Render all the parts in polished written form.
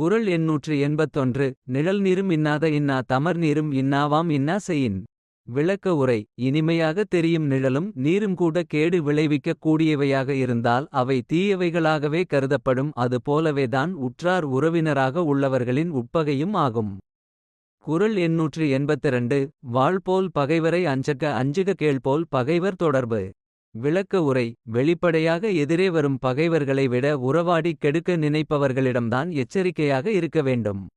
குறள் எண் 181. நிழல் நீரும் இன்னாத இன்னா தமர் நீரும் இன்னாவாம் இன்னா செயின். விளக்க உரை. இனிமையாக தெரியும் நிழலும் நீரும் கூட கேடு விளைவிக்கக் கூடியவையாக இருந்தால் அவை தீயவைகளாகவே கருதப்படும். அது போலவேதான் உற்றார் உறவினராக உள்ளவர்களின் உட்பகையும் ஆகும். குறள் எண் 182. வாழ்போல் பகைவரை அஞ்சற்க அஞ்சுக கேள்போல் பகைவர் தொடர்பு. விளக்க உரை. வெளிப்படையாக எதிரே வரும் பகைவர்களை விட உறவாடிக் கெடுக்க நினைப்பவர்களிடம்தான் எச்சரிக்கையாக இருக்க வேண்டும்.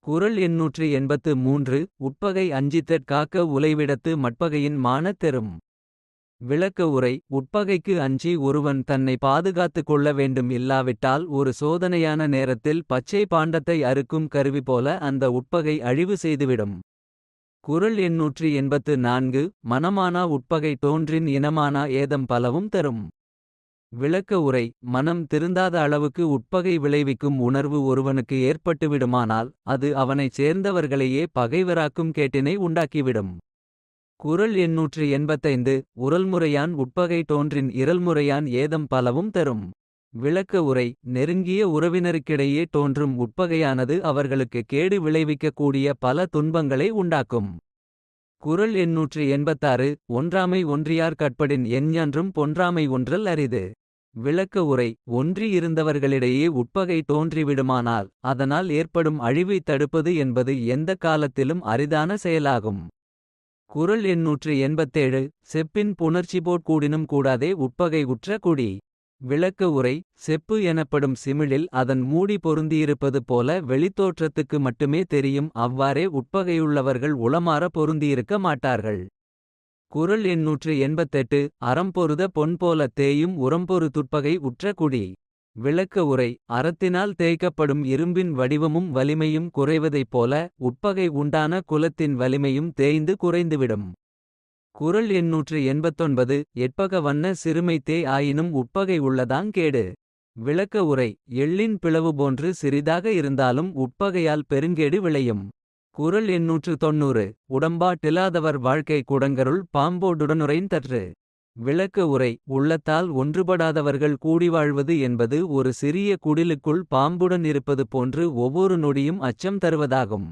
குறள் எண் 183. உட்பகை அஞ்சித்தற் காக்க உலைவிடத்து மட்பகையின் மானத் தெறும். விளக்க உரை. உட்பகைக்கு அஞ்சி ஒருவன் தன்னை பாதுகாத்துக் கொள்ள வேண்டும். இல்லாவிட்டால் ஒரு சோதனையான நேரத்தில் பச்சை பாண்டத்தை அறுக்கும் கருவி போல அந்த உட்பகை அழிவு செய்துவிடும். குறள் எண் 184. மனமானா உட்பகை தோன்றின் இனமானா ஏதம் பலவும் தரும். விளக்க உரை. மனம் திருந்தாத அளவுக்கு உட்பகை விளைவிக்கும் உணர்வு ஒருவனுக்கு ஏற்பட்டுவிடுமானால் அது அவனைச் சேர்ந்தவர்களையே பகைவராக்கும் கேட்டினை உண்டாக்கிவிடும். குறள் எண் 185. உரல்முறையான் உட்பகை தோன்றின் இரல்முறையான் ஏதம் பலவும் தரும். விளக்க உரை. நெருங்கிய உறவினருக்கிடையே தோன்றும் உட்பகையானது அவர்களுக்கு கேடு விளைவிக்கக்கூடிய பல துன்பங்களை உண்டாக்கும். குறள் எண் 186. ஒன்றாமை ஒன்றியார் கட்படின் எஞ்ஞன்றும் பொன்றாமை ஒன்றல் அரிது. விளக்க உரை. ஒன்றி இருந்தவர்களிடையே உட்பகை தோன்றிவிடுமானால் அதனால் ஏற்படும் அழிவைத் தடுப்பது என்பது எந்த காலத்திலும் அரிதான செயலாகும். குறள் எண் 187. செப்பின் புணர்ச்சிபோற் கூடினும் கூடாதே உட்பகை உற்ற குடி. விளக்க உரை. செப்பு எனப்படும் சிமிழில் அதன் மூடி பொருந்தியிருப்பது போல வெளித்தோற்றத்துக்கு மட்டுமே தெரியும். அவ்வாறே உட்பகையுள்ளவர்கள் உளமாற பொருந்தியிருக்க மாட்டார்கள். குறள் எண் 188. அறம்பொருத பொன் போல தேயும் உரம்பொரு துட்பகை உற்ற குடி. விளக்க உரை. அறத்தினால் தேய்க்கப்படும் இரும்பின் வடிவமும் வலிமையும் குறைவதைப் போல உட்பகை உண்டான குலத்தின் வலிமையும் தேய்ந்து குறைந்துவிடும். குறள் எண் 189. எட்பக வண்ண சிறுமை தேய் ஆயினும் உட்பகை உள்ளதாங் கேடு. விளக்க உரை. எள்ளின் பிளவு போன்று சிறிதாக இருந்தாலும் உட்பகையால் பெருங்கேடு விளையும். குறள் எண் 190. உடம்பாட்டிலாதவர் வாழ்க்கை குடங்கருள் பாம்போடுடனுறைன் தற்று. விளக்க உரை. உள்ளத்தால் ஒன்றுபடாதவர்கள் கூடி வாழ்வது என்பது ஒரு சிறிய குடிலுக்குள் பாம்புடன் இருப்பது போன்று ஒவ்வொரு நொடியும் அச்சம் தருவதாகும்.